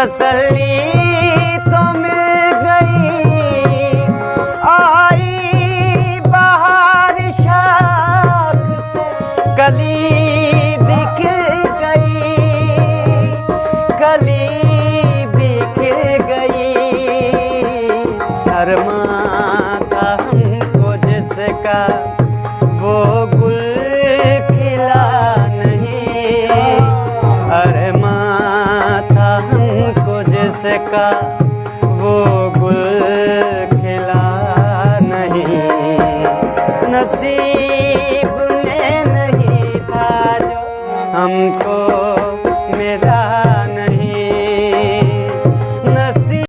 तसल्ली तो मिल गई, आई बाहर शाख पे कली बिखर गई, कली बिखर गई। अरमां था हमको जिसका वो गुल खिला नहीं, अरमां था हमको जिसका वो गुल खिला नहीं। नसीब में नहीं था जो हमको